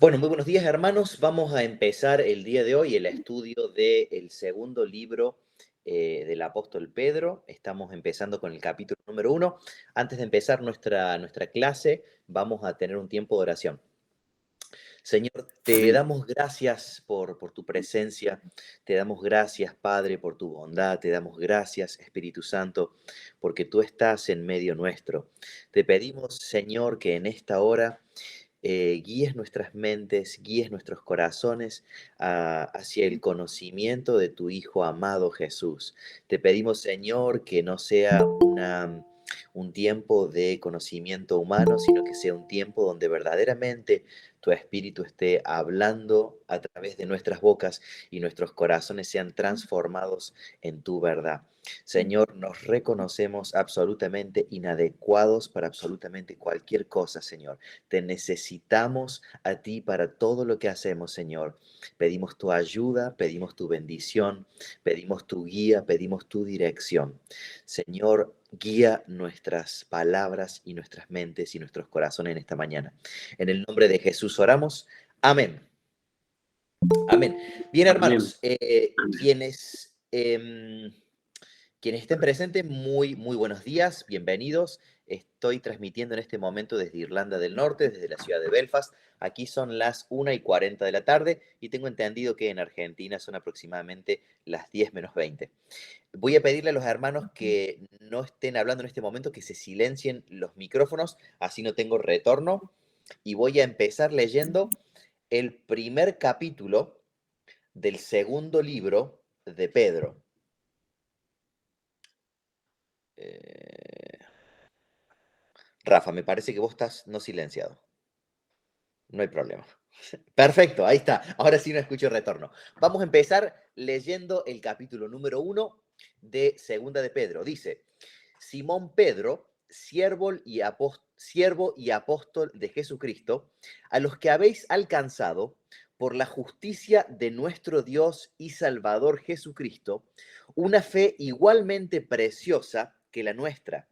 Bueno, muy buenos días, hermanos. Vamos a empezar el día de hoy el estudio del segundo libro del apóstol Pedro. Estamos empezando con el capítulo número 1. Antes de empezar nuestra clase, vamos a tener un tiempo de oración. Señor, te Amén. damos gracias por tu presencia, te damos gracias, Padre, por tu bondad, te damos gracias, Espíritu Santo, porque tú estás en medio nuestro. Te pedimos, Señor, que en esta hora guíes nuestras mentes, guíes nuestros corazones hacia el conocimiento de tu Hijo amado Jesús. Te pedimos, Señor, que no sea un tiempo de conocimiento humano, sino que sea un tiempo donde verdaderamente tu Espíritu esté hablando a través de nuestras bocas y nuestros corazones sean transformados en tu verdad. Señor, nos reconocemos absolutamente inadecuados para absolutamente cualquier cosa, Señor. Te necesitamos a ti para todo lo que hacemos, Señor. Pedimos tu ayuda, pedimos tu bendición, pedimos tu guía, pedimos tu dirección. Señor, guía nuestras palabras y nuestras mentes y nuestros corazones en esta mañana. En el nombre de Jesús oramos. Amén. Amén. Bien, Amén. hermanos, quienes estén presentes, muy buenos días, bienvenidos. Estoy transmitiendo en este momento desde Irlanda del Norte, desde la ciudad de Belfast. Aquí son las 1:40 de la tarde y tengo entendido que en Argentina son aproximadamente las 10 menos 20. Voy a pedirle a los hermanos que no estén hablando en este momento, que se silencien los micrófonos, así no tengo retorno. Y voy a empezar leyendo el primer capítulo del segundo libro de Pedro. Eh, Rafa, me parece que vos estás no silenciado. No hay problema. Perfecto, ahí está. Ahora sí no escucho retorno. Vamos a empezar leyendo el capítulo número 1 de Segunda de Pedro. Dice, Simón Pedro, siervo y apóstol de Jesucristo, a los que habéis alcanzado por la justicia de nuestro Dios y Salvador Jesucristo, una fe igualmente preciosa que la nuestra.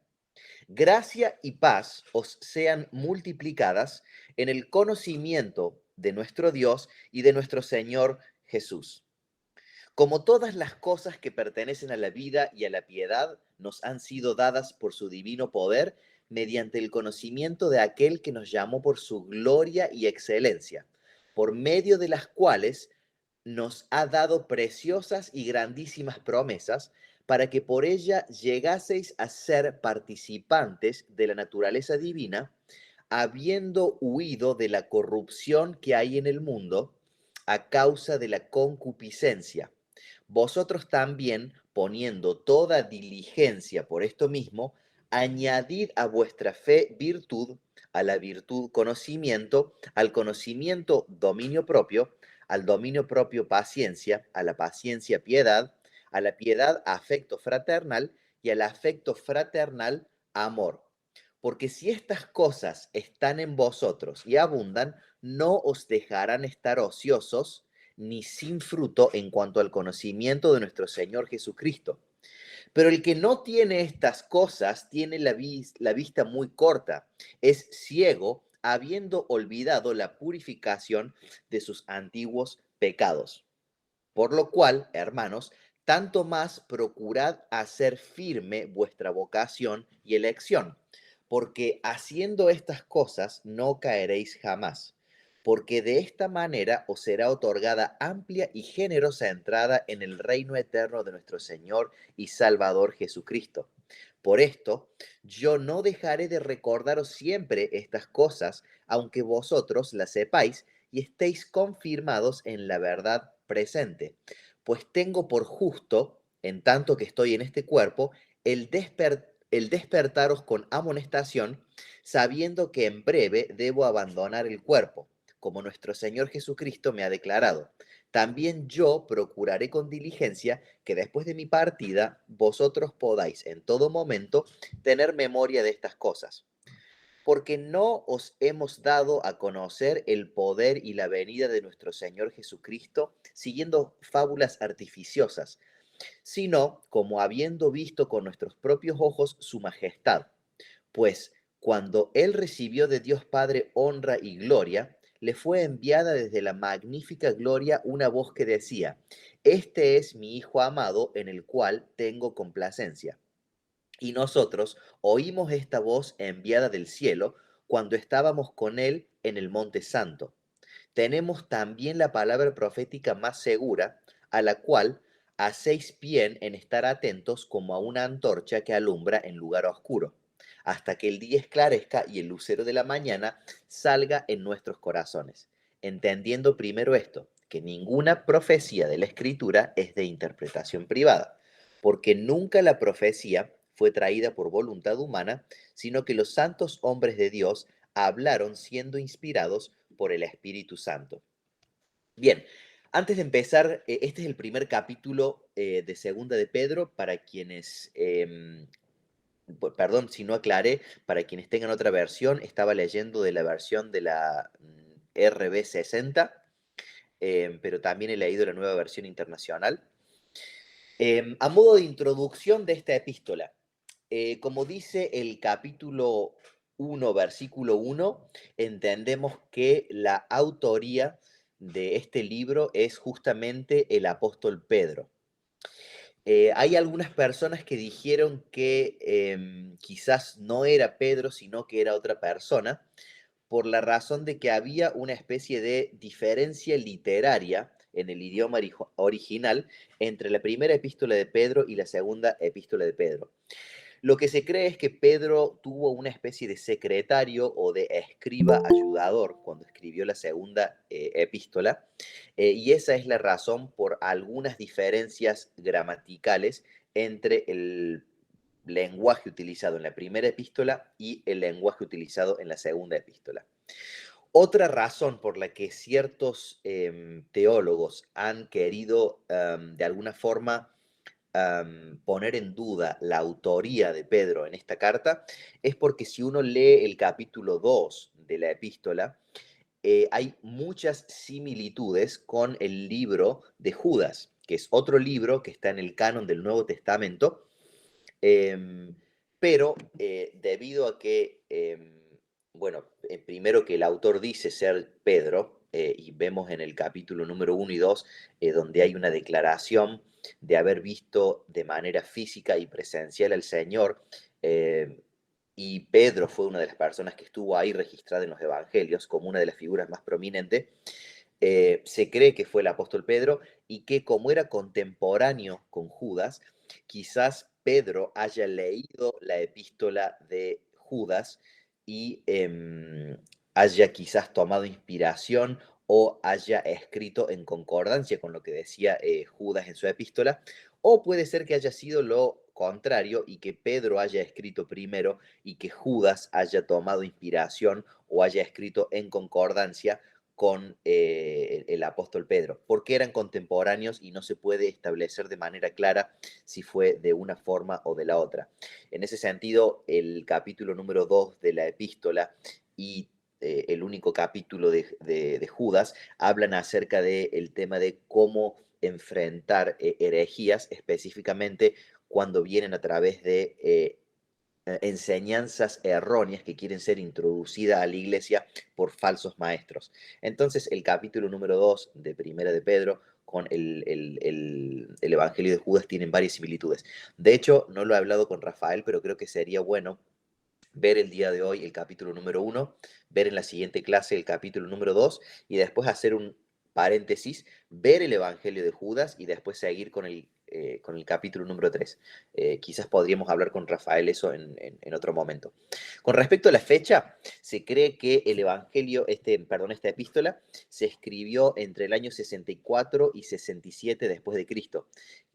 Gracia y paz os sean multiplicadas en el conocimiento de nuestro Dios y de nuestro Señor Jesús. Como todas las cosas que pertenecen a la vida y a la piedad nos han sido dadas por su divino poder, mediante el conocimiento de aquel que nos llamó por su gloria y excelencia, por medio de las cuales nos ha dado preciosas y grandísimas promesas, para que por ella llegaseis a ser participantes de la naturaleza divina, habiendo huido de la corrupción que hay en el mundo a causa de la concupiscencia. Vosotros también, poniendo toda diligencia por esto mismo, añadid a vuestra fe virtud, a la virtud conocimiento, al conocimiento dominio propio, al dominio propio paciencia, a la paciencia piedad, a la piedad afecto fraternal y al afecto fraternal amor. Porque si estas cosas están en vosotros y abundan, no os dejarán estar ociosos ni sin fruto en cuanto al conocimiento de nuestro Señor Jesucristo. Pero el que no tiene estas cosas tiene la vista muy corta, es ciego, habiendo olvidado la purificación de sus antiguos pecados. Por lo cual, hermanos, tanto más procurad hacer firme vuestra vocación y elección, porque haciendo estas cosas no caeréis jamás, porque de esta manera os será otorgada amplia y generosa entrada en el reino eterno de nuestro Señor y Salvador Jesucristo. Por esto, yo no dejaré de recordaros siempre estas cosas, aunque vosotros las sepáis y estéis confirmados en la verdad presente, pues tengo por justo, en tanto que estoy en este cuerpo, el despertaros con amonestación, sabiendo que en breve debo abandonar el cuerpo, como nuestro Señor Jesucristo me ha declarado. También yo procuraré con diligencia que después de mi partida vosotros podáis en todo momento tener memoria de estas cosas, porque no os hemos dado a conocer el poder y la venida de nuestro Señor Jesucristo siguiendo fábulas artificiosas, sino como habiendo visto con nuestros propios ojos su majestad. Pues cuando Él recibió de Dios Padre honra y gloria, le fue enviada desde la magnífica gloria una voz que decía, este es mi Hijo amado en el cual tengo complacencia. Y nosotros oímos esta voz enviada del cielo cuando estábamos con él en el Monte Santo. Tenemos también la palabra profética más segura, a la cual hacéis bien en estar atentos como a una antorcha que alumbra en lugar oscuro, hasta que el día esclarezca y el lucero de la mañana salga en nuestros corazones, entendiendo primero esto, que ninguna profecía de la Escritura es de interpretación privada, porque nunca la profecía fue traída por voluntad humana, sino que los santos hombres de Dios hablaron siendo inspirados por el Espíritu Santo. Bien, antes de empezar, este es el primer capítulo de Segunda de Pedro para quienes, perdón si no aclaré, para quienes tengan otra versión, estaba leyendo de la versión de la RB60, pero también he leído la nueva versión internacional. A modo de introducción de esta epístola, como dice el capítulo 1, versículo 1, entendemos que la autoría de este libro es justamente el apóstol Pedro. Hay algunas personas que dijeron que quizás no era Pedro, sino que era otra persona, por la razón de que había una especie de diferencia literaria en el idioma original entre la primera epístola de Pedro y la segunda epístola de Pedro. Lo que se cree es que Pedro tuvo una especie de secretario o de escriba ayudador cuando escribió la segunda epístola, y esa es la razón por algunas diferencias gramaticales entre el lenguaje utilizado en la primera epístola y el lenguaje utilizado en la segunda epístola. Otra razón por la que ciertos teólogos han querido de alguna forma poner en duda la autoría de Pedro en esta carta es porque si uno lee el capítulo 2 de la epístola, hay muchas similitudes con el libro de Judas, que es otro libro que está en el canon del Nuevo Testamento, pero debido a que, bueno, primero que el autor dice ser Pedro, y vemos en el capítulo número 1 y 2, donde hay una declaración de haber visto de manera física y presencial al Señor, y Pedro fue una de las personas que estuvo ahí registrada en los evangelios como una de las figuras más prominentes. Se cree que fue el apóstol Pedro y que como era contemporáneo con Judas, quizás Pedro haya leído la epístola de Judas y haya quizás tomado inspiración o haya escrito en concordancia con lo que decía Judas en su epístola, o puede ser que haya sido lo contrario y que Pedro haya escrito primero y que Judas haya tomado inspiración o haya escrito en concordancia con el apóstol Pedro, porque eran contemporáneos y no se puede establecer de manera clara si fue de una forma o de la otra. En ese sentido, el capítulo número 2 de la epístola y el único capítulo de Judas hablan acerca del tema de cómo enfrentar herejías, específicamente cuando vienen a través de enseñanzas erróneas que quieren ser introducidas a la iglesia por falsos maestros. Entonces, el capítulo número 2 de Primera de Pedro con el Evangelio de Judas tienen varias similitudes. De hecho, no lo he hablado con Rafael, pero creo que sería bueno ver el día de hoy el capítulo número 1, ver en la siguiente clase el capítulo número 2 y después hacer un paréntesis, ver el Evangelio de Judas y después seguir con el capítulo número 3. Quizás podríamos hablar con Rafael eso en otro momento. Con respecto a la fecha, se cree que el Evangelio, esta epístola, se escribió entre el año 64 y 67 después de Cristo,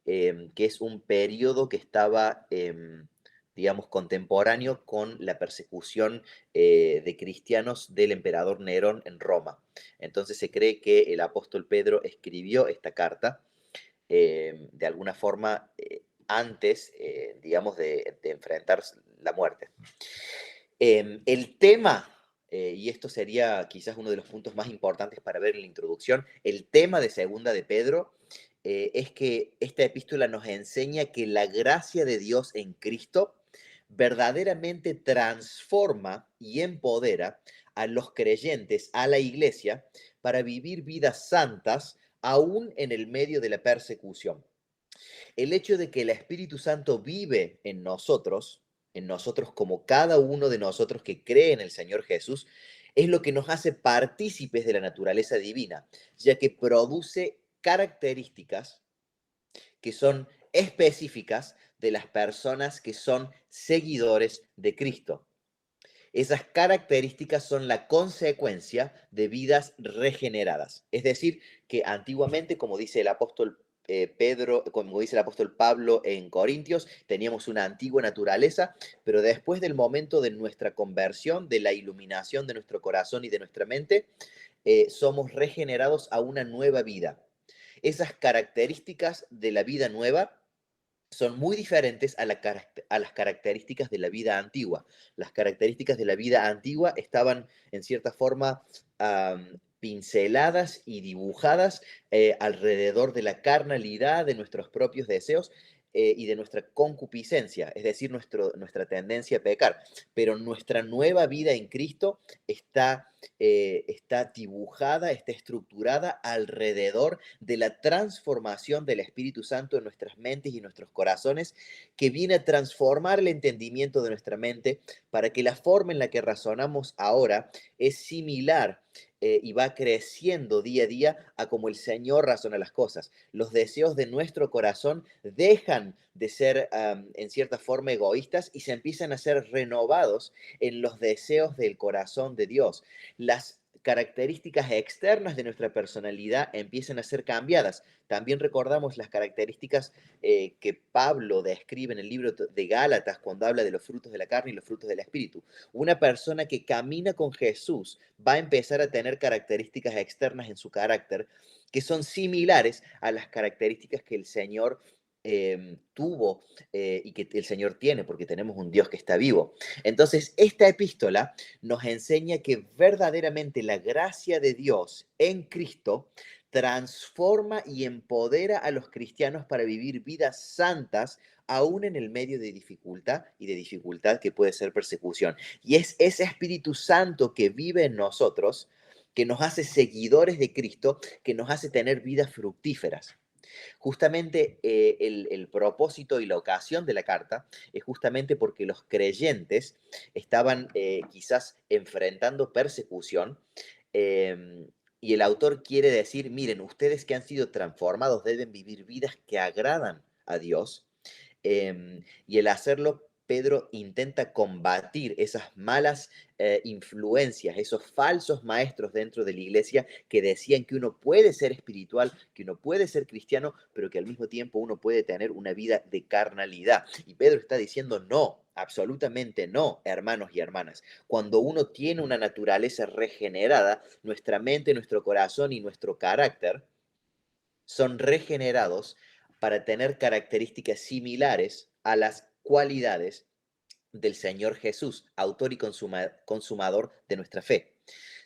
que es un periodo que estaba digamos, contemporáneo con la persecución de cristianos del emperador Nerón en Roma. Entonces se cree que el apóstol Pedro escribió esta carta de alguna forma antes, digamos, de enfrentar la muerte. El tema, y esto sería quizás uno de los puntos más importantes para ver en la introducción, el tema de Segunda de Pedro es que esta epístola nos enseña que la gracia de Dios en Cristo verdaderamente transforma y empodera a los creyentes, a la iglesia, para vivir vidas santas aún en el medio de la persecución. El hecho de que el Espíritu Santo vive en nosotros como cada uno de nosotros que cree en el Señor Jesús, es lo que nos hace partícipes de la naturaleza divina, ya que produce características que son específicas de las personas que son seguidores de Cristo. Esas características son la consecuencia de vidas regeneradas. Es decir, que antiguamente, como dice el apóstol Pedro, como dice el apóstol Pablo en Corintios, teníamos una antigua naturaleza, pero después del momento de nuestra conversión, de la iluminación de nuestro corazón y de nuestra mente, somos regenerados a una nueva vida. Esas características de la vida nueva son muy diferentes a las características de la vida antigua. Las características de la vida antigua estaban, en cierta forma, pinceladas y dibujadas alrededor de la carnalidad, de nuestros propios deseos y de nuestra concupiscencia, es decir, nuestra tendencia a pecar. Pero nuestra nueva vida en Cristo está dibujada, está estructurada alrededor de la transformación del Espíritu Santo en nuestras mentes y nuestros corazones, que viene a transformar el entendimiento de nuestra mente para que la forma en la que razonamos ahora es similar y va creciendo día a día a como el Señor razona las cosas. Los deseos de nuestro corazón dejan de ser en cierta forma egoístas y se empiezan a ser renovados en los deseos del corazón de Dios. Las características externas de nuestra personalidad empiezan a ser cambiadas. También recordamos las características que Pablo describe en el libro de Gálatas cuando habla de los frutos de la carne y los frutos del espíritu. Una persona que camina con Jesús va a empezar a tener características externas en su carácter que son similares a las características que el Señor tuvo y que el Señor tiene, porque tenemos un Dios que está vivo. Entonces, esta epístola nos enseña que verdaderamente la gracia de Dios en Cristo transforma y empodera a los cristianos para vivir vidas santas, aún en el medio de dificultad y de dificultad que puede ser persecución. Y es ese Espíritu Santo que vive en nosotros, que nos hace seguidores de Cristo, que nos hace tener vidas fructíferas. Justamente el propósito y la ocasión de la carta es justamente porque los creyentes estaban quizás enfrentando persecución y el autor quiere decir, miren, ustedes que han sido transformados deben vivir vidas que agradan a Dios y el hacerlo, Pedro intenta combatir esas malas influencias, esos falsos maestros dentro de la iglesia que decían que uno puede ser espiritual, que uno puede ser cristiano, pero que al mismo tiempo uno puede tener una vida de carnalidad. Y Pedro está diciendo no. Absolutamente no, hermanos y hermanas. Cuando uno tiene una naturaleza regenerada, nuestra mente, nuestro corazón y nuestro carácter son regenerados para tener características similares a las cualidades del Señor Jesús, autor y consumador de nuestra fe.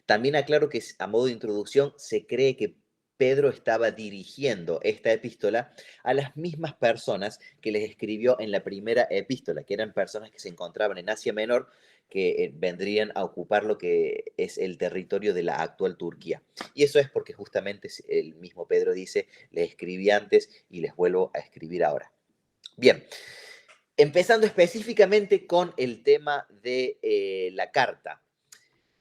También aclaro que a modo de introducción se cree que Pedro estaba dirigiendo esta epístola a las mismas personas que les escribió en la primera epístola, que eran personas que se encontraban en Asia Menor, que vendrían a ocupar lo que es el territorio de la actual Turquía. Y eso es porque justamente el mismo Pedro dice, les escribí antes y les vuelvo a escribir ahora. Bien, empezando específicamente con el tema de la carta.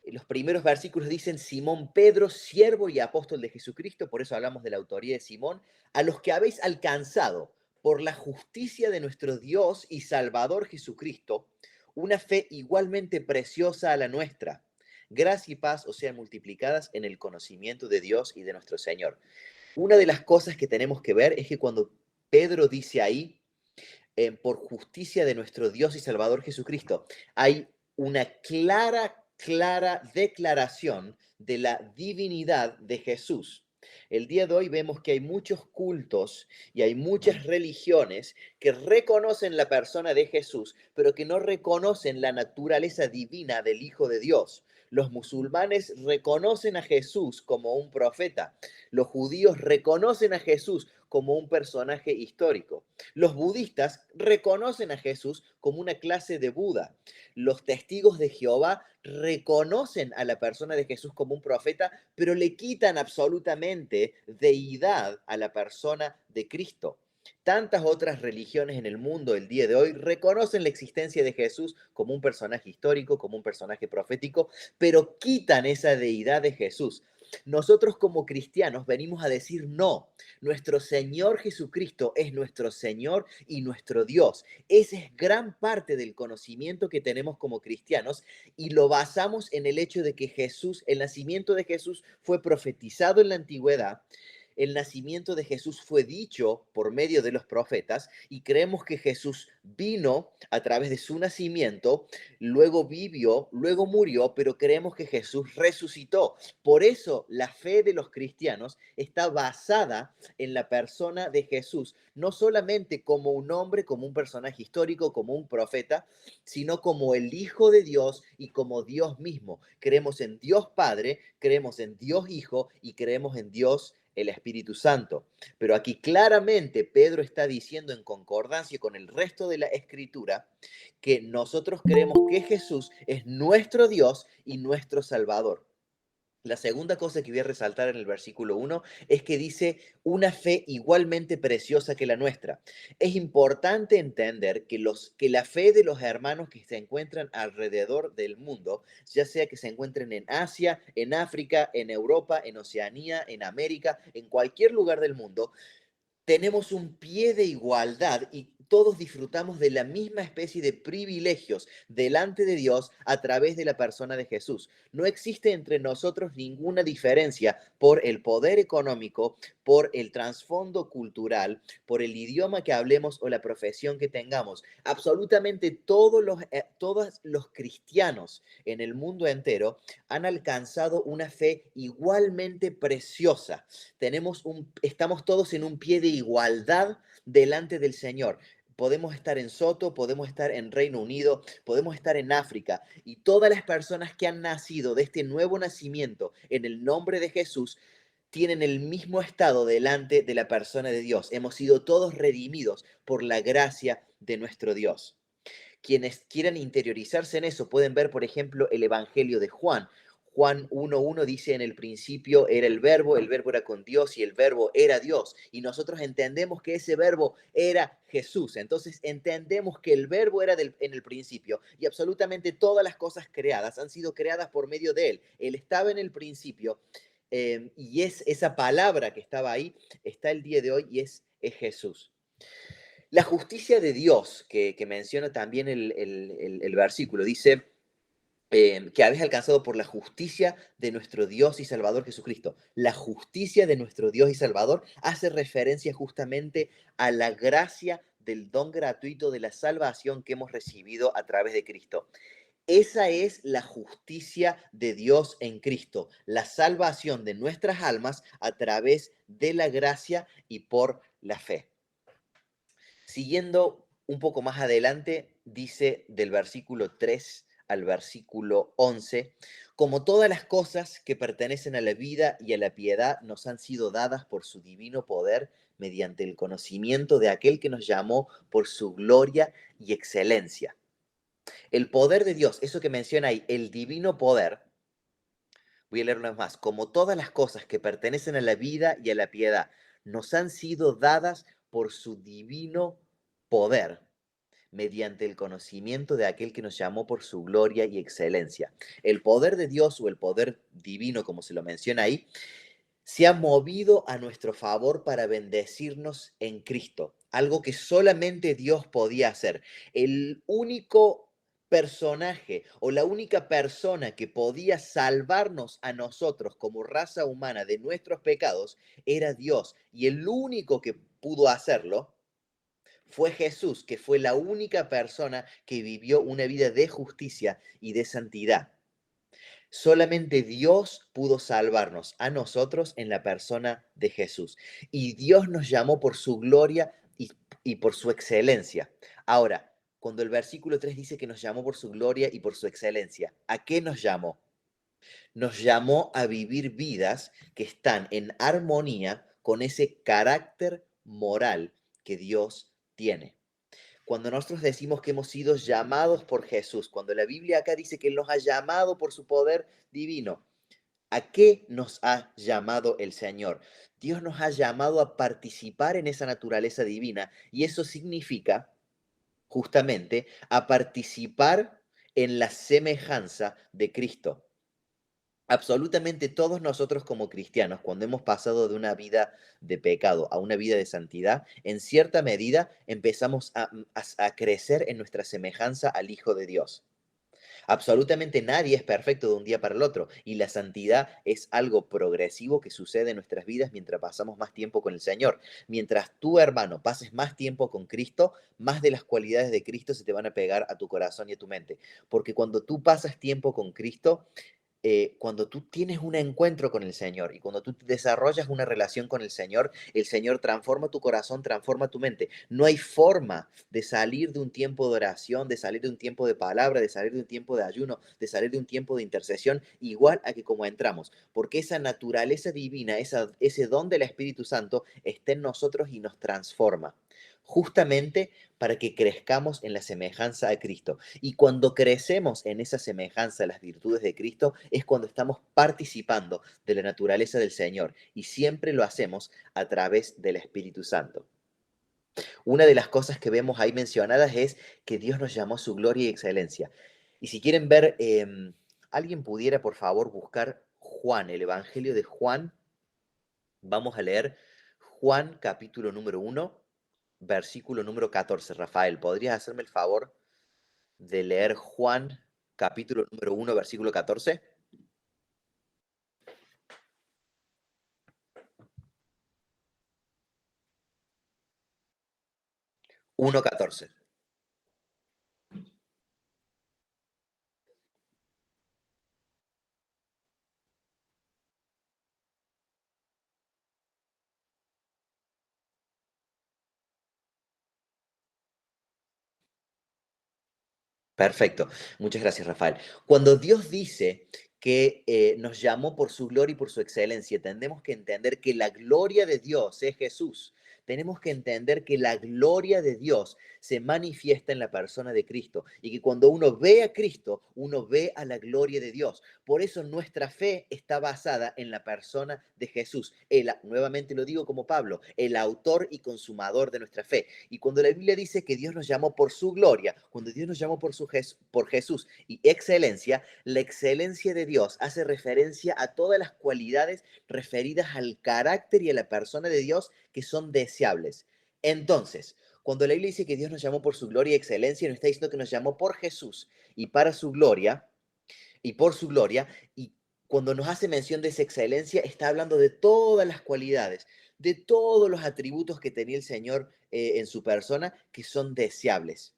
Los primeros versículos dicen, Simón Pedro, siervo y apóstol de Jesucristo, por eso hablamos de la autoría de Simón, a los que habéis alcanzado por la justicia de nuestro Dios y Salvador Jesucristo, una fe igualmente preciosa a la nuestra. Gracia y paz os sean multiplicadas en el conocimiento de Dios y de nuestro Señor. Una de las cosas que tenemos que ver es que cuando Pedro dice ahí, por justicia de nuestro Dios y Salvador Jesucristo, hay una clara declaración de la divinidad de Jesús. El día de hoy vemos que hay muchos cultos y hay muchas religiones que reconocen la persona de Jesús, pero que no reconocen la naturaleza divina del Hijo de Dios. Los musulmanes reconocen a Jesús como un profeta. Los judíos reconocen a Jesús como un personaje histórico. Los budistas reconocen a Jesús como una clase de Buda. Los testigos de Jehová reconocen a la persona de Jesús como un profeta, pero le quitan absolutamente deidad a la persona de Cristo. Tantas otras religiones en el mundo el día de hoy reconocen la existencia de Jesús como un personaje histórico, como un personaje profético, pero quitan esa deidad de Jesús. Nosotros como cristianos venimos a decir no, nuestro Señor Jesucristo es nuestro Señor y nuestro Dios. Ese es gran parte del conocimiento que tenemos como cristianos y lo basamos en el hecho de que Jesús, el nacimiento de Jesús fue profetizado en la antigüedad. El nacimiento de Jesús fue dicho por medio de los profetas y creemos que Jesús vino a través de su nacimiento, luego vivió, luego murió, pero creemos que Jesús resucitó. Por eso la fe de los cristianos está basada en la persona de Jesús, no solamente como un hombre, como un personaje histórico, como un profeta, sino como el Hijo de Dios y como Dios mismo. Creemos en Dios Padre, creemos en Dios Hijo y creemos en Dios el Espíritu Santo. Pero aquí claramente Pedro está diciendo en concordancia con el resto de la Escritura que nosotros creemos que Jesús es nuestro Dios y nuestro Salvador. La segunda cosa que voy a resaltar en el versículo 1 es que dice una fe igualmente preciosa que la nuestra. Es importante entender que la fe de los hermanos que se encuentran alrededor del mundo, ya sea que se encuentren en Asia, en África, en Europa, en Oceanía, en América, en cualquier lugar del mundo, tenemos un pie de igualdad y todos disfrutamos de la misma especie de privilegios delante de Dios a través de la persona de Jesús. No existe entre nosotros ninguna diferencia por el poder económico, por el trasfondo cultural, por el idioma que hablemos o la profesión que tengamos. Absolutamente todos los cristianos en el mundo entero han alcanzado una fe igualmente preciosa. Estamos todos en un pie de igualdad delante del Señor. Podemos estar en Soto, podemos estar en Reino Unido, podemos estar en África y todas las personas que han nacido de este nuevo nacimiento en el nombre de Jesús tienen el mismo estado delante de la persona de Dios. Hemos sido todos redimidos por la gracia de nuestro Dios. Quienes quieran interiorizarse en eso pueden ver, por ejemplo, el Evangelio de Juan. Juan 1.1 dice, en el principio era el verbo era con Dios y el verbo era Dios. Y nosotros entendemos que ese verbo era Jesús. Entonces entendemos que el verbo era en el principio y absolutamente todas las cosas creadas han sido creadas por medio de él. Él estaba en el principio y es esa palabra que estaba ahí, está el día de hoy y es Jesús. La justicia de Dios, que menciona también el versículo, dice que habéis alcanzado por la justicia de nuestro Dios y Salvador Jesucristo. La justicia de nuestro Dios y Salvador hace referencia justamente a la gracia del don gratuito de la salvación que hemos recibido a través de Cristo. Esa es la justicia de Dios en Cristo, la salvación de nuestras almas a través de la gracia y por la fe. Siguiendo un poco más adelante, dice del versículo 3 al versículo 11, como todas las cosas que pertenecen a la vida y a la piedad nos han sido dadas por su divino poder mediante el conocimiento de aquel que nos llamó por su gloria y excelencia. El poder de Dios, eso que menciona ahí, el divino poder, voy a leer una vez más, como todas las cosas que pertenecen a la vida y a la piedad nos han sido dadas por su divino poder, mediante el conocimiento de aquel que nos llamó por su gloria y excelencia. El poder de Dios o el poder divino, como se lo menciona ahí, se ha movido a nuestro favor para bendecirnos en Cristo, algo que solamente Dios podía hacer. El único personaje o la única persona que podía salvarnos a nosotros como raza humana de nuestros pecados era Dios, y el único que pudo hacerlo fue Jesús, que fue la única persona que vivió una vida de justicia y de santidad. Solamente Dios pudo salvarnos a nosotros en la persona de Jesús. Y Dios nos llamó por su gloria y por su excelencia. Ahora, cuando el versículo 3 dice que nos llamó por su gloria y por su excelencia, ¿a qué nos llamó? Nos llamó a vivir vidas que están en armonía con ese carácter moral que Dios tiene. Cuando nosotros decimos que hemos sido llamados por Jesús, cuando la Biblia acá dice que Él nos ha llamado por su poder divino, ¿a qué nos ha llamado el Señor? Dios nos ha llamado a participar en esa naturaleza divina y eso significa justamente a participar en la semejanza de Cristo. Absolutamente todos nosotros como cristianos, cuando hemos pasado de una vida de pecado a una vida de santidad, en cierta medida empezamos a crecer en nuestra semejanza al Hijo de Dios. Absolutamente nadie es perfecto de un día para el otro y la santidad es algo progresivo que sucede en nuestras vidas mientras pasamos más tiempo con el Señor. Mientras tú, hermano, pases más tiempo con Cristo, más de las cualidades de Cristo se te van a pegar a tu corazón y a tu mente. Porque cuando tú pasas tiempo con Cristo, cuando tú tienes un encuentro con el Señor y cuando tú desarrollas una relación con el Señor transforma tu corazón, transforma tu mente. No hay forma de salir de un tiempo de oración, de salir de un tiempo de palabra, de salir de un tiempo de ayuno, de salir de un tiempo de intercesión, igual a que como entramos, porque esa naturaleza divina, ese don del Espíritu Santo está en nosotros y nos transforma. Justamente para que crezcamos en la semejanza a Cristo. Y cuando crecemos en esa semejanza a las virtudes de Cristo, es cuando estamos participando de la naturaleza del Señor. Y siempre lo hacemos a través del Espíritu Santo. Una de las cosas que vemos ahí mencionadas es que Dios nos llamó a su gloria y excelencia. Y si quieren ver, alguien pudiera por favor buscar Juan, el Evangelio de Juan. Vamos a leer Juan capítulo número 1, versículo número 14. Rafael, ¿podrías hacerme el favor de leer Juan capítulo número 1, versículo 14? 1:14. Perfecto. Muchas gracias, Rafael. Cuando Dios dice que nos llamó por su gloria y por su excelencia, tenemos que entender que la gloria de Dios es Jesús. Tenemos que entender que la gloria de Dios se manifiesta en la persona de Cristo y que cuando uno ve a Cristo, uno ve a la gloria de Dios. Por eso nuestra fe está basada en la persona de Jesús. Nuevamente lo digo como Pablo, el autor y consumador de nuestra fe. Y cuando la Biblia dice que Dios nos llamó por su gloria, cuando Dios nos llamó por Jesús y excelencia, la excelencia de Dios hace referencia a todas las cualidades referidas al carácter y a la persona de Dios que son deseables. Entonces, cuando la Biblia dice que Dios nos llamó por su gloria y excelencia, nos está diciendo que nos llamó por Jesús y para su gloria, y por su gloria, y cuando nos hace mención de esa excelencia, está hablando de todas las cualidades, de todos los atributos que tenía el Señor en su persona, que son deseables.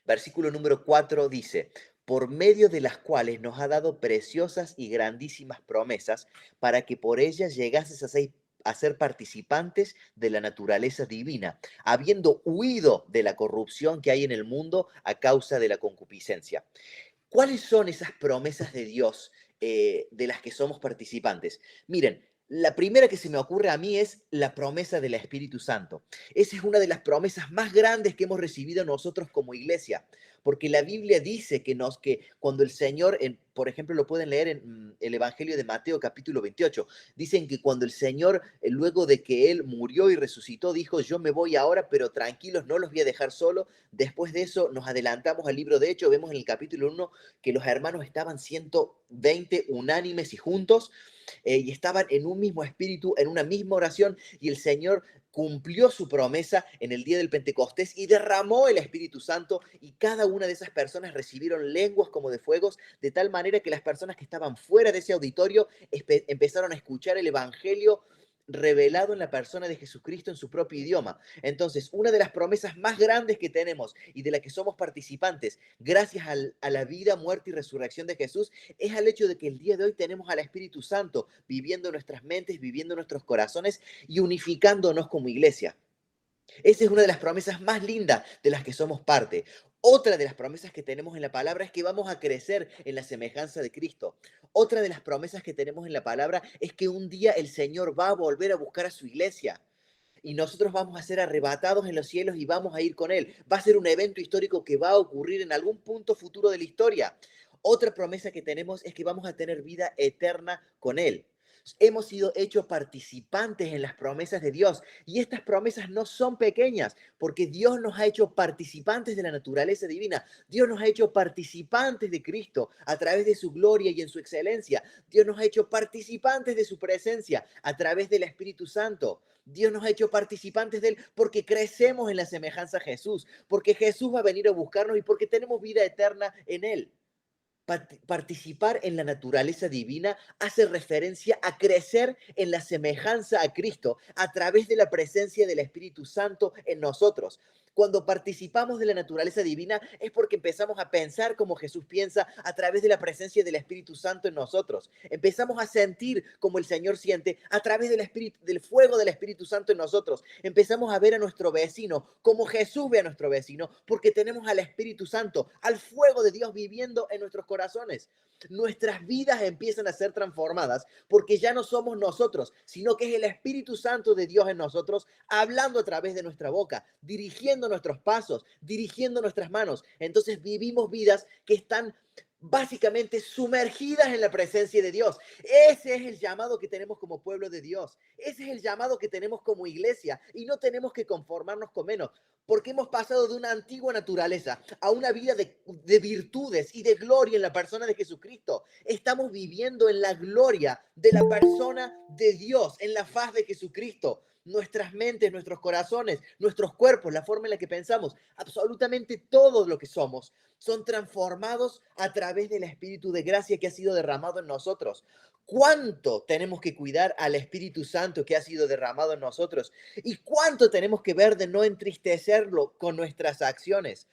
Versículo número 4 dice, por medio de las cuales nos ha dado preciosas y grandísimas promesas, para que por ellas llegases a ser participantes de la naturaleza divina, habiendo huido de la corrupción que hay en el mundo a causa de la concupiscencia. ¿Cuáles son esas promesas de Dios de las que somos participantes? Miren, la primera que se me ocurre a mí es la promesa del Espíritu Santo. Esa es una de las promesas más grandes que hemos recibido nosotros como iglesia, porque la Biblia dice que cuando el Señor, por ejemplo, lo pueden leer en el Evangelio de Mateo capítulo 28, dicen que cuando el Señor, luego de que Él murió y resucitó, dijo, yo me voy ahora, pero tranquilos, no los voy a dejar solo. Después de eso nos adelantamos al libro de Hechos, vemos en el capítulo 1 que los hermanos estaban 120 unánimes y juntos, y estaban en un mismo espíritu, en una misma oración, y el Señor cumplió su promesa en el día del Pentecostés y derramó el Espíritu Santo y cada una de esas personas recibieron lenguas como de fuegos, de tal manera que las personas que estaban fuera de ese auditorio empezaron a escuchar el Evangelio revelado en la persona de Jesucristo en su propio idioma. Entonces, una de las promesas más grandes que tenemos y de la que somos participantes, gracias a la vida, muerte y resurrección de Jesús, es al hecho de que el día de hoy tenemos al Espíritu Santo viviendo en nuestras mentes, viviendo en nuestros corazones y unificándonos como iglesia. Esa es una de las promesas más lindas de las que somos parte. Otra de las promesas que tenemos en la palabra es que vamos a crecer en la semejanza de Cristo. Otra de las promesas que tenemos en la palabra es que un día el Señor va a volver a buscar a su iglesia. y nosotros vamos a ser arrebatados en los cielos y vamos a ir con Él. Va a ser un evento histórico que va a ocurrir en algún punto futuro de la historia. Otra promesa que tenemos es que vamos a tener vida eterna con Él. Hemos sido hechos participantes en las promesas de Dios y estas promesas no son pequeñas porque Dios nos ha hecho participantes de la naturaleza divina. Dios nos ha hecho participantes de Cristo a través de su gloria y en su excelencia. Dios nos ha hecho participantes de su presencia a través del Espíritu Santo. Dios nos ha hecho participantes de Él porque crecemos en la semejanza a Jesús, porque Jesús va a venir a buscarnos y porque tenemos vida eterna en Él. Participar en la naturaleza divina hace referencia a crecer en la semejanza a Cristo a través de la presencia del Espíritu Santo en nosotros. Cuando participamos de la naturaleza divina es porque empezamos a pensar como Jesús piensa a través de la presencia del Espíritu Santo en nosotros. Empezamos a sentir como el Señor siente a través del Espíritu, del fuego del Espíritu Santo en nosotros. Empezamos a ver a nuestro vecino como Jesús ve a nuestro vecino porque tenemos al Espíritu Santo, al fuego de Dios viviendo en nuestros corazones. Nuestras vidas empiezan a ser transformadas porque ya no somos nosotros, sino que es el Espíritu Santo de Dios en nosotros, hablando a través de nuestra boca, dirigiendo nuestros pasos, dirigiendo nuestras manos. Entonces vivimos vidas que están básicamente sumergidas en la presencia de Dios. Ese es el llamado que tenemos como pueblo de Dios. Ese es el llamado que tenemos como iglesia y no tenemos que conformarnos con menos, porque hemos pasado de una antigua naturaleza a una vida de virtudes y de gloria en la persona de Jesucristo. Estamos viviendo en la gloria de la persona de Dios, en la faz de Jesucristo. Nuestras mentes, nuestros corazones, nuestros cuerpos, la forma en la que pensamos, absolutamente todo lo que somos, son transformados a través del Espíritu de gracia que ha sido derramado en nosotros. ¿Cuánto tenemos que cuidar al Espíritu Santo que ha sido derramado en nosotros? ¿Y cuánto tenemos que ver de no entristecerlo con nuestras acciones?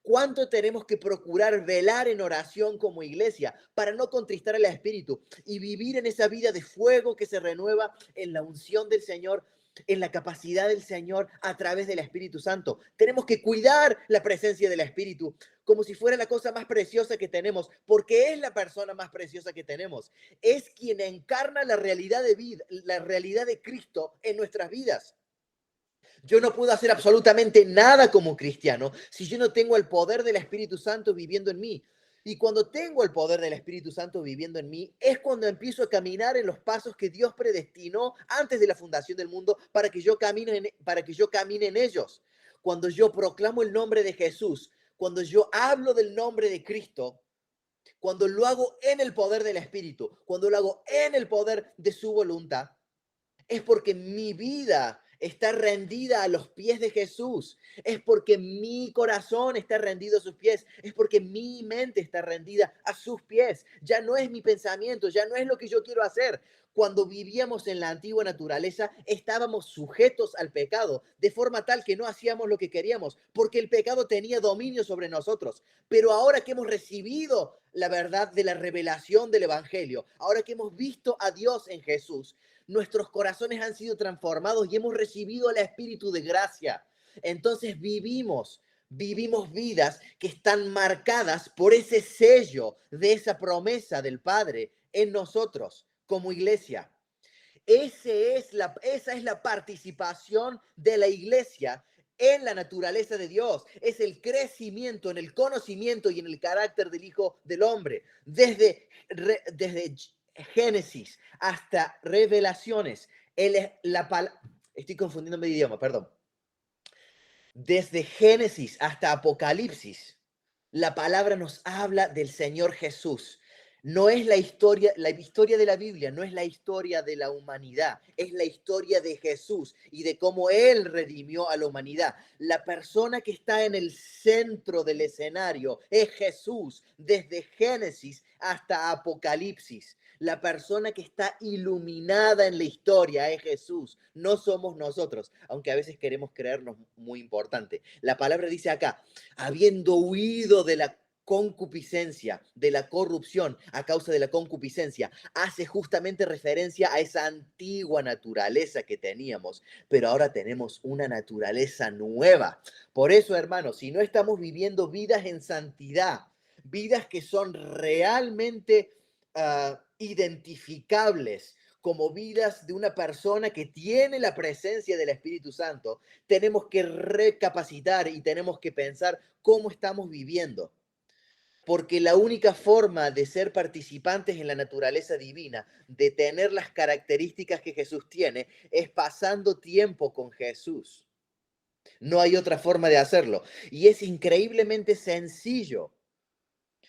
¿Cuánto tenemos que procurar velar en oración como iglesia para no contristar al Espíritu y vivir en esa vida de fuego que se renueva en la unción del Señor, en la capacidad del Señor a través del Espíritu Santo? Tenemos que cuidar la presencia del Espíritu como si fuera la cosa más preciosa que tenemos, porque es la persona más preciosa que tenemos. Es quien encarna la realidad de vida, la realidad de Cristo en nuestras vidas. Yo no puedo hacer absolutamente nada como cristiano si yo no tengo el poder del Espíritu Santo viviendo en mí. Y cuando tengo el poder del Espíritu Santo viviendo en mí, es cuando empiezo a caminar en los pasos que Dios predestinó antes de la fundación del mundo para que yo camine en ellos. Cuando yo proclamo el nombre de Jesús, cuando yo hablo del nombre de Cristo, cuando lo hago en el poder del Espíritu, cuando lo hago en el poder de su voluntad, es porque mi vida está rendida a los pies de Jesús. Es porque mi corazón está rendido a sus pies. Es porque mi mente está rendida a sus pies. Ya no es mi pensamiento, ya no es lo que yo quiero hacer. Cuando vivíamos en la antigua naturaleza, estábamos sujetos al pecado, de forma tal que no hacíamos lo que queríamos, porque el pecado tenía dominio sobre nosotros. Pero ahora que hemos recibido la verdad de la revelación del Evangelio, ahora que hemos visto a Dios en Jesús, nuestros corazones han sido transformados y hemos recibido el Espíritu de gracia. Entonces vivimos vidas que están marcadas por ese sello de esa promesa del Padre en nosotros como iglesia. Esa es la participación de la iglesia en la naturaleza de Dios. Es el crecimiento en el conocimiento y en el carácter del Hijo del Hombre. Desde Génesis hasta Revelaciones. Estoy confundiéndome de idioma, perdón. Desde Génesis hasta Apocalipsis, la palabra nos habla del Señor Jesús. No es la historia de la Biblia no es la historia de la humanidad, es la historia de Jesús y de cómo Él redimió a la humanidad. La persona que está en el centro del escenario es Jesús, desde Génesis hasta Apocalipsis. La persona que está iluminada en la historia es Jesús, no somos nosotros, aunque a veces queremos creernos muy importante. La palabra dice acá, habiendo huido de la concupiscencia, de la corrupción a causa de la concupiscencia, hace justamente referencia a esa antigua naturaleza que teníamos, pero ahora tenemos una naturaleza nueva. Por eso, hermanos, si no estamos viviendo vidas en santidad, vidas que son realmente identificables como vidas de una persona que tiene la presencia del Espíritu Santo, tenemos que recapacitar y tenemos que pensar cómo estamos viviendo. Porque la única forma de ser participantes en la naturaleza divina, de tener las características que Jesús tiene, es pasando tiempo con Jesús. No hay otra forma de hacerlo. Y es increíblemente sencillo,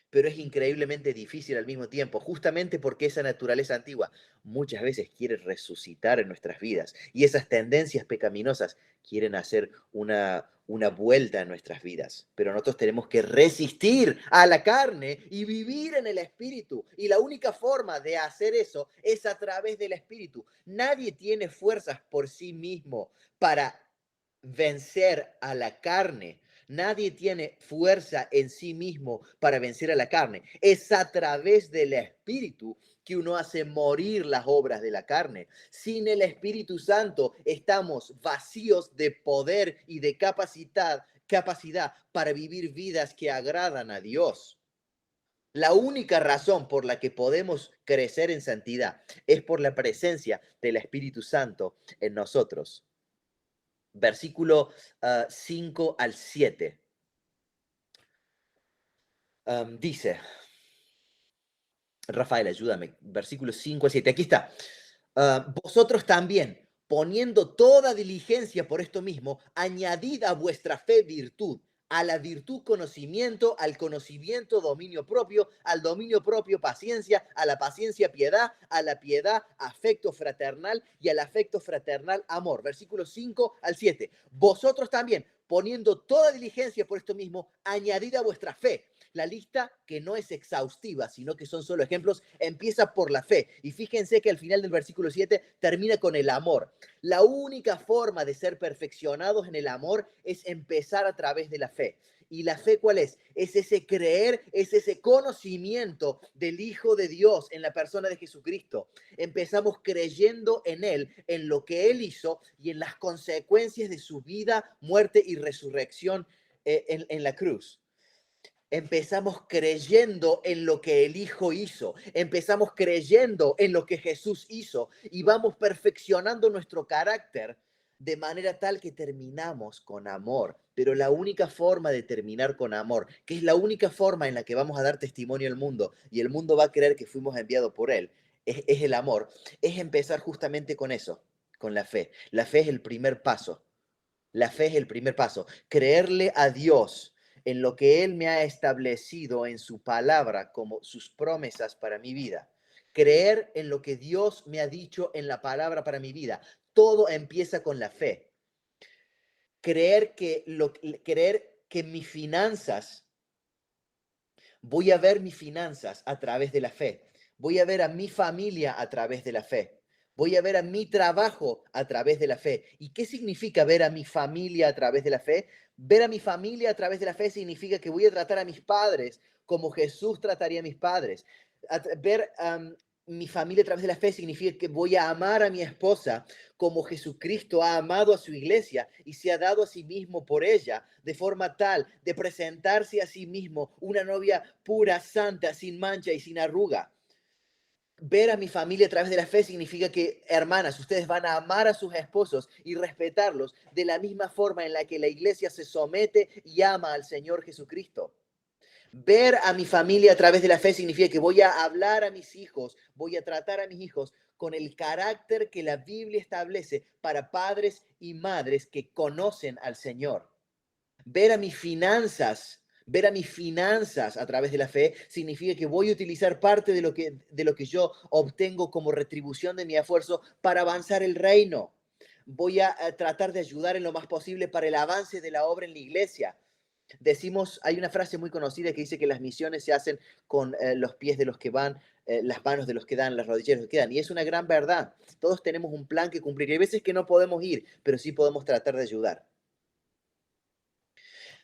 pero es increíblemente difícil al mismo tiempo, justamente porque esa naturaleza antigua muchas veces quiere resucitar en nuestras vidas y esas tendencias pecaminosas quieren hacer una vuelta en nuestras vidas. Pero nosotros tenemos que resistir a la carne y vivir en el Espíritu. Y la única forma de hacer eso es a través del Espíritu. Nadie tiene fuerzas por sí mismo para vencer a la carne. Nadie tiene fuerza en sí mismo para vencer a la carne. Es a través del Espíritu que uno hace morir las obras de la carne. Sin el Espíritu Santo estamos vacíos de poder y de capacidad para vivir vidas que agradan a Dios. La única razón por la que podemos crecer en santidad es por la presencia del Espíritu Santo en nosotros. Versículo 5 al 7. Dice, Rafael, ayúdame, versículos 5 al 7. Aquí está. Vosotros también, poniendo toda diligencia por esto mismo, añadid a vuestra fe virtud, a la virtud conocimiento, al conocimiento dominio propio, al dominio propio paciencia, a la paciencia piedad, a la piedad afecto fraternal y al afecto fraternal amor. Versículos 5 al 7. Vosotros también, poniendo toda diligencia por esto mismo, añadid a vuestra fe. La lista, que no es exhaustiva, sino que son solo ejemplos, empieza por la fe. Y fíjense que al final del versículo 7 termina con el amor. La única forma de ser perfeccionados en el amor es empezar a través de la fe. ¿Y la fe cuál es? Es ese creer, es ese conocimiento del Hijo de Dios en la persona de Jesucristo. Empezamos creyendo en Él, en lo que Él hizo y en las consecuencias de su vida, muerte y resurrección en la cruz. Empezamos creyendo en lo que el Hijo hizo, empezamos creyendo en lo que Jesús hizo y vamos perfeccionando nuestro carácter de manera tal que terminamos con amor. Pero la única forma de terminar con amor, que es la única forma en la que vamos a dar testimonio al mundo y el mundo va a creer que fuimos enviados por Él, es el amor, es empezar justamente con eso, con la fe. La fe es el primer paso. La fe es el primer paso. Creerle a Dios en lo que Él me ha establecido en su palabra como sus promesas para mi vida. Creer en lo que Dios me ha dicho en la palabra para mi vida. Todo empieza con la fe. Creer que mis finanzas, voy a ver mis finanzas a través de la fe. Voy a ver a mi familia a través de la fe. Voy a ver a mi trabajo a través de la fe. ¿Y qué significa ver a mi familia a través de la fe? Ver a mi familia a través de la fe significa que voy a tratar a mis padres como Jesús trataría a mis padres. Ver mi familia a través de la fe significa que voy a amar a mi esposa como Jesucristo ha amado a su iglesia y se ha dado a sí mismo por ella, de forma tal de presentarse a sí mismo una novia pura, santa, sin mancha y sin arruga. Ver a mi familia a través de la fe significa que, hermanas, ustedes van a amar a sus esposos y respetarlos de la misma forma en la que la iglesia se somete y ama al Señor Jesucristo. Ver a mi familia a través de la fe significa que voy a hablar a mis hijos, voy a tratar a mis hijos con el carácter que la Biblia establece para padres y madres que conocen al Señor. Ver a mis finanzas, ver a mis finanzas a través de la fe significa que voy a utilizar parte de lo que yo obtengo como retribución de mi esfuerzo para avanzar el reino. Voy a tratar de ayudar en lo más posible para el avance de la obra en la iglesia. Decimos, hay una frase muy conocida que dice que las misiones se hacen con los pies de los que van, las manos de los que dan, las rodillas de los que dan. Y es una gran verdad. Todos tenemos un plan que cumplir. Y hay veces que no podemos ir, pero sí podemos tratar de ayudar.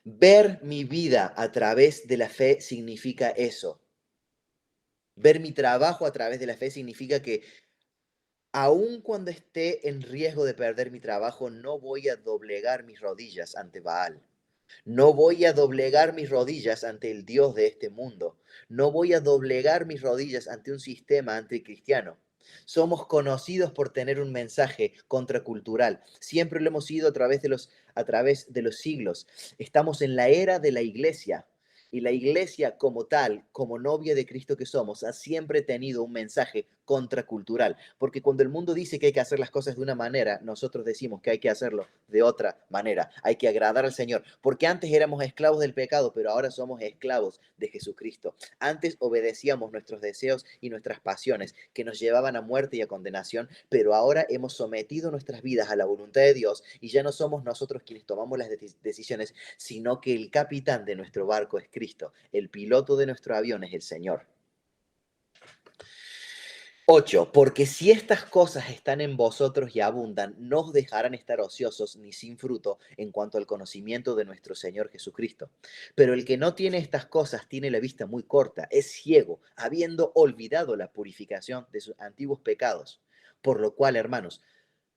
Ver mi vida a través de la fe significa eso. Ver mi trabajo a través de la fe significa que aun cuando esté en riesgo de perder mi trabajo, no voy a doblegar mis rodillas ante Baal. No voy a doblegar mis rodillas ante el Dios de este mundo. No voy a doblegar mis rodillas ante un sistema anticristiano. Somos conocidos por tener un mensaje contracultural. Siempre lo hemos sido a través de los siglos. Estamos en la era de la iglesia. Y la iglesia como tal, como novia de Cristo que somos, ha siempre tenido un mensaje contracultural. Porque cuando el mundo dice que hay que hacer las cosas de una manera, nosotros decimos que hay que hacerlo de otra manera. Hay que agradar al Señor. Porque antes éramos esclavos del pecado, pero ahora somos esclavos de Jesucristo. Antes obedecíamos nuestros deseos y nuestras pasiones que nos llevaban a muerte y a condenación, pero ahora hemos sometido nuestras vidas a la voluntad de Dios y ya no somos nosotros quienes tomamos las decisiones, sino que el capitán de nuestro barco es Cristo, el piloto de nuestro avión es el Señor. 8. Porque si estas cosas están en vosotros y abundan, no os dejarán estar ociosos ni sin fruto en cuanto al conocimiento de nuestro Señor Jesucristo. Pero el que no tiene estas cosas tiene la vista muy corta, es ciego, habiendo olvidado la purificación de sus antiguos pecados. Por lo cual, hermanos,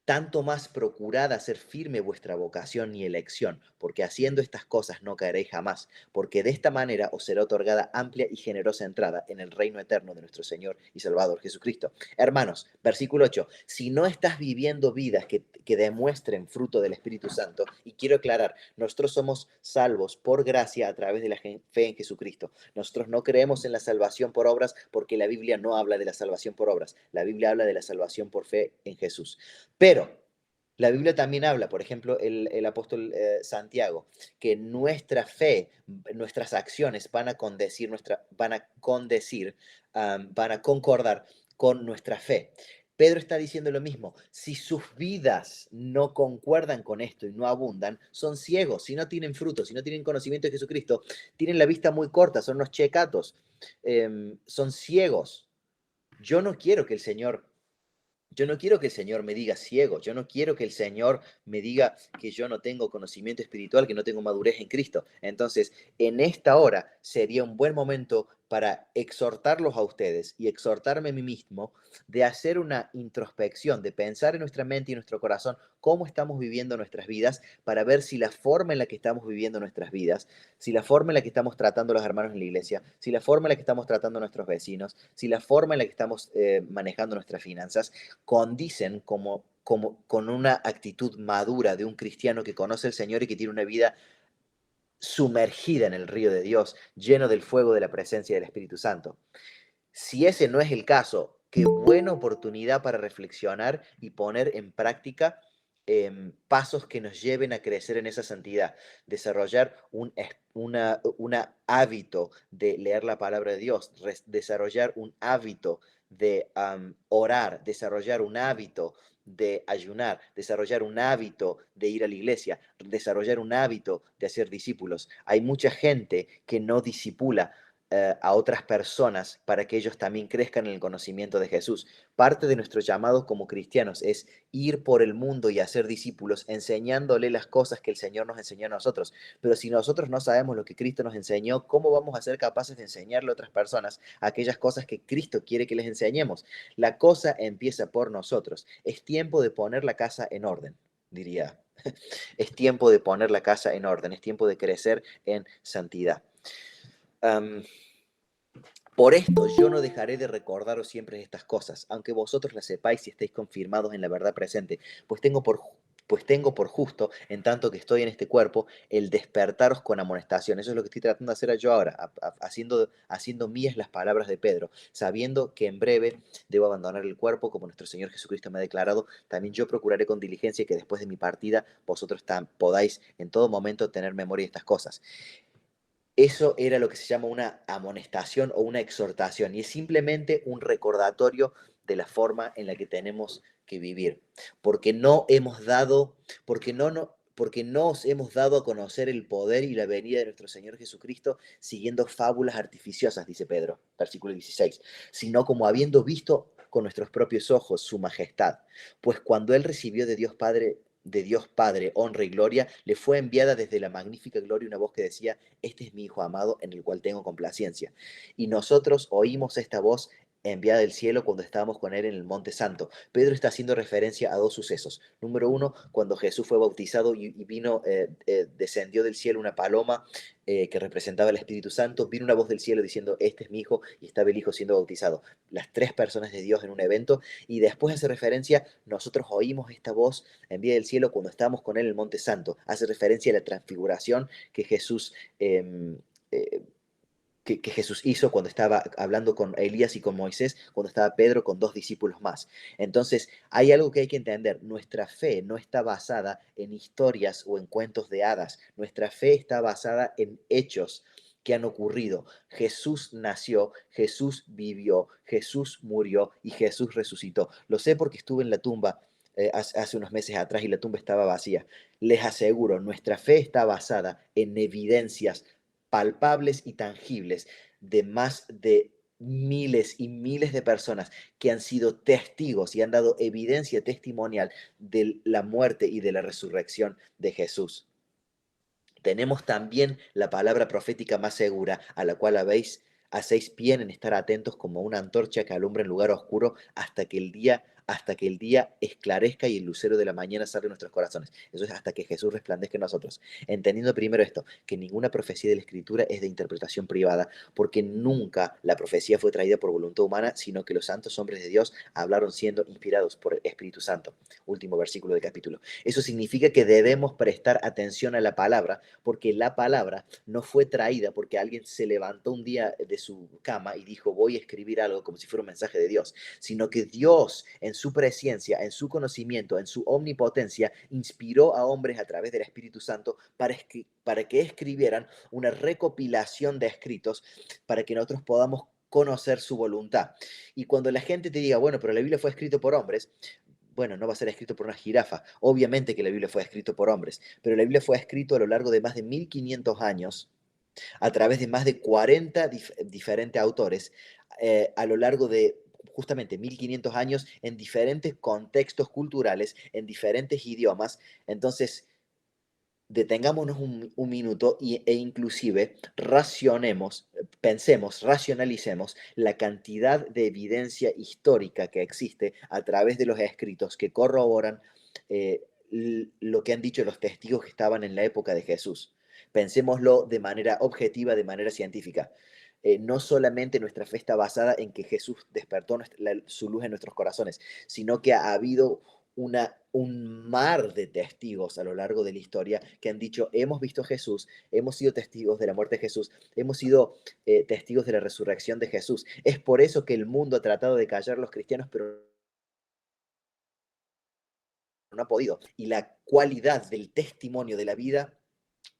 tanto más procurad hacer firme vuestra vocación y elección, porque haciendo estas cosas no caeréis jamás, porque de esta manera os será otorgada amplia y generosa entrada en el reino eterno de nuestro Señor y Salvador Jesucristo. Hermanos, versículo 8, si no estás viviendo vidas que demuestren fruto del Espíritu Santo, y quiero aclarar, nosotros somos salvos por gracia a través de la fe en Jesucristo. Nosotros no creemos en la salvación por obras porque la Biblia no habla de la salvación por obras, la Biblia habla de la salvación por fe en Jesús. Pero la Biblia también habla, por ejemplo, el apóstol Santiago, que nuestra fe, nuestras acciones van a concordar con nuestra fe. Pedro está diciendo lo mismo. Si sus vidas no concuerdan con esto y no abundan, son ciegos. Si no tienen fruto, si no tienen conocimiento de Jesucristo, tienen la vista muy corta, son unos checatos, son ciegos. Yo no quiero que el Señor yo no quiero que el Señor me diga ciego, yo no quiero que el Señor me diga que yo no tengo conocimiento espiritual, que no tengo madurez en Cristo. Entonces, en esta hora sería un buen momento para exhortarlos a ustedes y exhortarme a mí mismo de hacer una introspección, de pensar en nuestra mente y nuestro corazón cómo estamos viviendo nuestras vidas para ver si la forma en la que estamos viviendo nuestras vidas, si la forma en la que estamos tratando a los hermanos en la iglesia, si la forma en la que estamos tratando a nuestros vecinos, si la forma en la que estamos manejando nuestras finanzas, condicen con una actitud madura de un cristiano que conoce al Señor y que tiene una vida sumergida en el río de Dios, lleno del fuego de la presencia del Espíritu Santo. Si ese no es el caso, qué buena oportunidad para reflexionar y poner en práctica pasos que nos lleven a crecer en esa santidad, desarrollar una hábito de leer la palabra de Dios, desarrollar un hábito de orar, desarrollar un hábito de ayunar, desarrollar un hábito de ir a la iglesia, desarrollar un hábito de hacer discípulos. Hay mucha gente que no disipula a otras personas para que ellos también crezcan en el conocimiento de Jesús. Parte de nuestro llamado como cristianos es ir por el mundo y hacer discípulos, enseñándole las cosas que el Señor nos enseñó a nosotros. Pero si nosotros no sabemos lo que Cristo nos enseñó, ¿cómo vamos a ser capaces de enseñarle a otras personas aquellas cosas que Cristo quiere que les enseñemos? La cosa empieza por nosotros. Es tiempo de poner la casa en orden, diría. Es tiempo de poner la casa en orden, es tiempo de crecer en santidad. Por esto yo no dejaré de recordaros siempre estas cosas, aunque vosotros las sepáis y estéis confirmados en la verdad presente, pues tengo por justo, en tanto que estoy en este cuerpo, el despertaros con amonestación. Eso es lo que estoy tratando de hacer yo ahora, haciendo mías las palabras de Pedro, sabiendo que en breve debo abandonar el cuerpo, como nuestro Señor Jesucristo me ha declarado. También yo procuraré con diligencia que después de mi partida vosotros podáis en todo momento tener memoria de estas cosas. Eso era lo que se llama una amonestación o una exhortación, y es simplemente un recordatorio de la forma en la que tenemos que vivir, porque no hemos dado, porque no os hemos dado a conocer el poder y la venida de nuestro Señor Jesucristo siguiendo fábulas artificiosas, dice Pedro, versículo 16, sino como habiendo visto con nuestros propios ojos su majestad, pues cuando él recibió de Dios Padre, honra y gloria, le fue enviada desde la magnífica gloria una voz que decía: este es mi Hijo amado en el cual tengo complacencia. Y nosotros oímos esta voz enviada del cielo cuando estábamos con él en el Monte Santo. Pedro está haciendo referencia a dos sucesos. Número uno, cuando Jesús fue bautizado y vino, descendió del cielo una paloma que representaba el Espíritu Santo, vino una voz del cielo diciendo, este es mi hijo, y estaba el hijo siendo bautizado. Las tres personas de Dios en un evento, y después hace referencia, nosotros oímos esta voz enviada del cielo cuando estábamos con él en el Monte Santo. Hace referencia a la transfiguración que Jesús... eh, que Jesús hizo cuando estaba hablando con Elías y con Moisés, cuando estaba Pedro con dos discípulos más. Entonces, hay algo que hay que entender. Nuestra fe no está basada en historias o en cuentos de hadas. Nuestra fe está basada en hechos que han ocurrido. Jesús nació, Jesús vivió, Jesús murió y Jesús resucitó. Lo sé porque estuve en la tumba hace unos meses atrás y la tumba estaba vacía. Les aseguro, nuestra fe está basada en evidencias palpables y tangibles de más de miles y miles de personas que han sido testigos y han dado evidencia testimonial de la muerte y de la resurrección de Jesús. Tenemos también la palabra profética más segura, a la cual hacéis bien en estar atentos como una antorcha que alumbra en lugar oscuro hasta que el día esclarezca y el lucero de la mañana salga en nuestros corazones. Eso es hasta que Jesús resplandezca en nosotros. Entendiendo primero esto, que ninguna profecía de la Escritura es de interpretación privada, porque nunca la profecía fue traída por voluntad humana, sino que los santos hombres de Dios hablaron siendo inspirados por el Espíritu Santo. Último versículo del capítulo. Eso significa que debemos prestar atención a la palabra, porque la palabra no fue traída porque alguien se levantó un día de su cama y dijo, voy a escribir algo como si fuera un mensaje de Dios, sino que Dios en su presencia, en su conocimiento, en su omnipotencia, inspiró a hombres a través del Espíritu Santo para que escribieran una recopilación de escritos para que nosotros podamos conocer su voluntad. Y cuando la gente te diga, bueno, pero la Biblia fue escrita por hombres, bueno, no va a ser escrito por una jirafa. Obviamente que la Biblia fue escrita por hombres, pero la Biblia fue escrita a lo largo de más de 1500 años, a través de más de 40 diferentes autores, a lo largo de justamente 1500 años, en diferentes contextos culturales, en diferentes idiomas. Entonces, detengámonos un minuto e inclusive pensemos, racionalicemos la cantidad de evidencia histórica que existe a través de los escritos que corroboran lo que han dicho los testigos que estaban en la época de Jesús. Pensémoslo de manera objetiva, de manera científica. No solamente nuestra fe está basada en que Jesús despertó su luz en nuestros corazones, sino que ha habido un mar de testigos a lo largo de la historia que han dicho, hemos visto a Jesús, hemos sido testigos de la muerte de Jesús, hemos sido testigos de la resurrección de Jesús. Es por eso que el mundo ha tratado de callar a los cristianos, pero no ha podido. Y la cualidad del testimonio de la vida,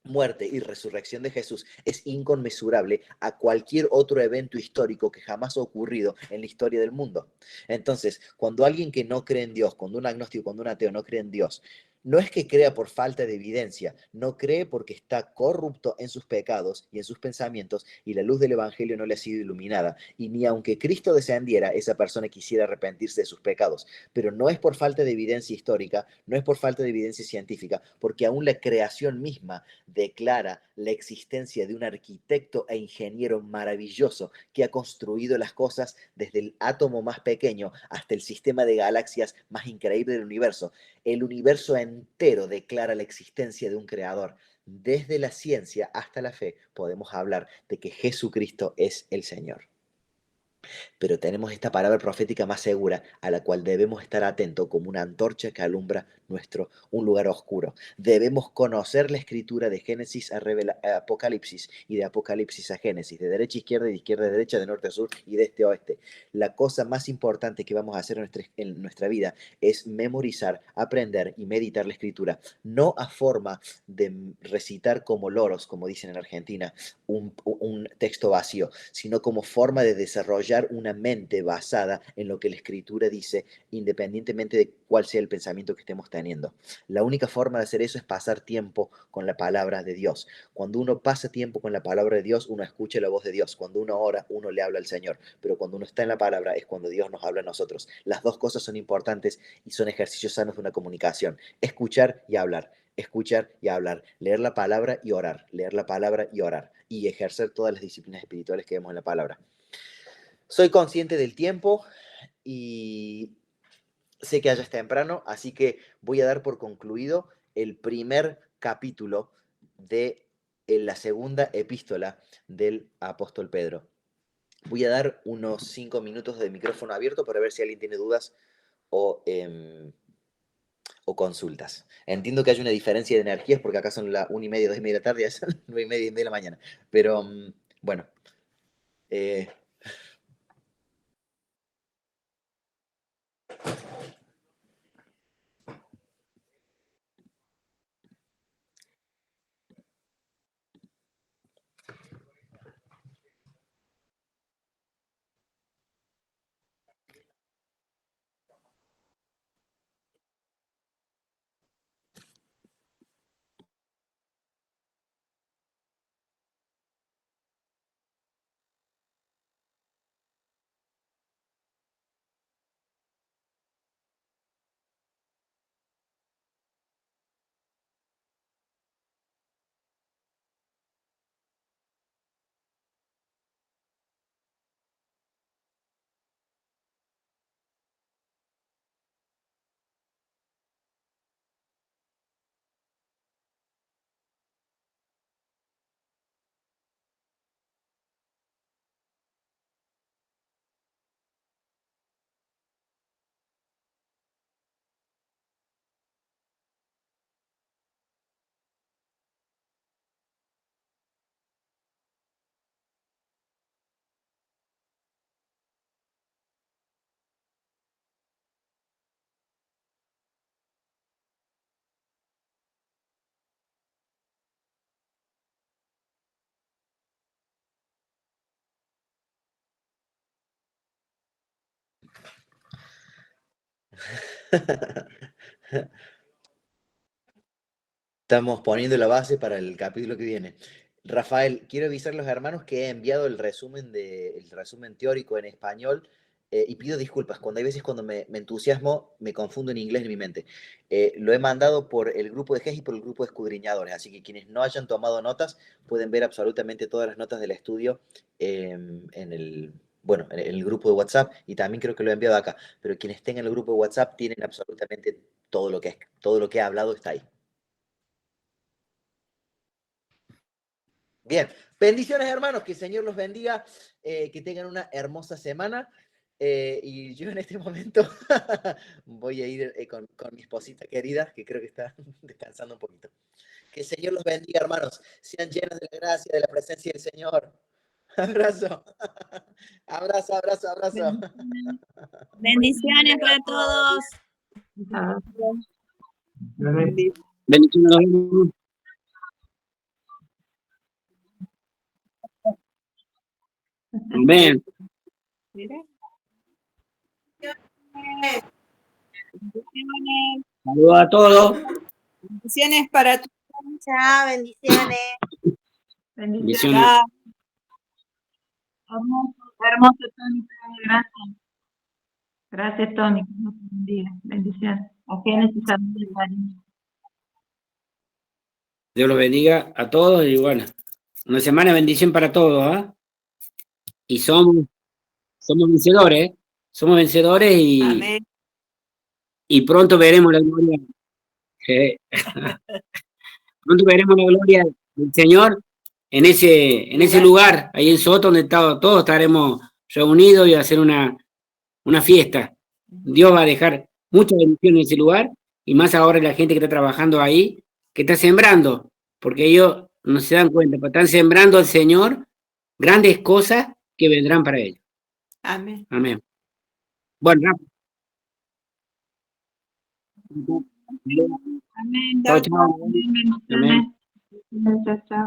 muerte y resurrección de Jesús es inconmensurable a cualquier otro evento histórico que jamás ha ocurrido en la historia del mundo. Entonces, cuando alguien que no cree en Dios, cuando un agnóstico, cuando un ateo no cree en Dios, no es que crea por falta de evidencia, no cree porque está corrupto en sus pecados y en sus pensamientos y la luz del Evangelio no le ha sido iluminada. Y ni aunque Cristo descendiera, esa persona quisiera arrepentirse de sus pecados. Pero no es por falta de evidencia histórica, no es por falta de evidencia científica, porque aún la creación misma declara la existencia de un arquitecto e ingeniero maravilloso que ha construido las cosas desde el átomo más pequeño hasta el sistema de galaxias más increíble del universo. El universo entero declara la existencia de un creador. Desde la ciencia hasta la fe podemos hablar de que Jesucristo es el Señor. Pero tenemos esta palabra profética más segura a la cual debemos estar atentos como una antorcha que alumbra un lugar oscuro. Debemos conocer la escritura de Génesis a Apocalipsis y de Apocalipsis a Génesis, de derecha a izquierda y de izquierda a derecha, de norte a sur y de este a oeste. La cosa más importante que vamos a hacer en nuestra vida es memorizar, aprender y meditar la escritura, no a forma de recitar como loros, como dicen en Argentina, un texto vacío, sino como forma de desarrollar una mente basada en lo que la escritura dice, independientemente de cuál sea el pensamiento que estemos teniendo. La única forma de hacer eso es pasar tiempo con la palabra de Dios. Cuando uno pasa tiempo con la palabra de Dios, uno escucha la voz de Dios. Cuando uno ora, uno le habla al Señor. Pero cuando uno está en la palabra es cuando Dios nos habla a nosotros. Las dos cosas son importantes y son ejercicios sanos de una comunicación. Escuchar y hablar. Escuchar y hablar, leer la palabra y orar, leer la palabra y orar, y ejercer todas las disciplinas espirituales que vemos en la palabra. Soy consciente del tiempo y sé que allá es temprano, así que voy a dar por concluido el primer capítulo de la segunda epístola del apóstol Pedro. Voy a dar unos 5 minutos de micrófono abierto para ver si alguien tiene dudas o, o consultas. Entiendo que hay una diferencia de energías porque acá son las 1:30, 2:30 de la tarde, y son 9:30, 10:30 de la mañana. Pero bueno, eh, estamos poniendo la base para el capítulo que viene. Rafael, quiero avisar a los hermanos que he enviado el resumen teórico en español y pido disculpas. Cuando hay veces cuando me entusiasmo, me confundo en inglés en mi mente. Lo he mandado por el grupo de GES y por el grupo de escudriñadores, así que quienes no hayan tomado notas pueden ver absolutamente todas las notas del estudio en el, bueno, en el grupo de WhatsApp y también creo que lo he enviado acá. Pero quienes estén en el grupo de WhatsApp tienen absolutamente todo lo que he hablado está ahí. Bien, bendiciones hermanos, que el Señor los bendiga, que tengan una hermosa semana. Y yo en este momento voy a ir con mi esposita querida, que creo que está descansando un poquito. Que el Señor los bendiga hermanos, sean llenos de la gracia, de la presencia del Señor. Abrazo, abrazo, abrazo, abrazo. Bendiciones para todos. Bendiciones. Amén. Saludos a todos. Bendiciones para todos. Chao, bendiciones. Bendiciones. Chao. Hermoso, Tony. Gracias. Gracias, Tony. Que Dios te bendiga. Bendiciones. Aquí en este saludo de cariño. Dios los bendiga a todos y bueno, una semana de bendición para todos, ¿ah? Y somos vencedores, ¿eh? Somos vencedores Amén. y pronto veremos la gloria. Pronto veremos la gloria del Señor en ese lugar, ahí en Soto, donde todos estaremos reunidos y a hacer una fiesta. Dios va a dejar mucha bendición en ese lugar y más ahora la gente que está trabajando ahí, que está sembrando, porque ellos no se dan cuenta, pero están sembrando al Señor grandes cosas que vendrán para ellos. Amén. Amén. Bueno, Amén. chao, Gracias. chao. Bendiciones. Amén. Chao, chao.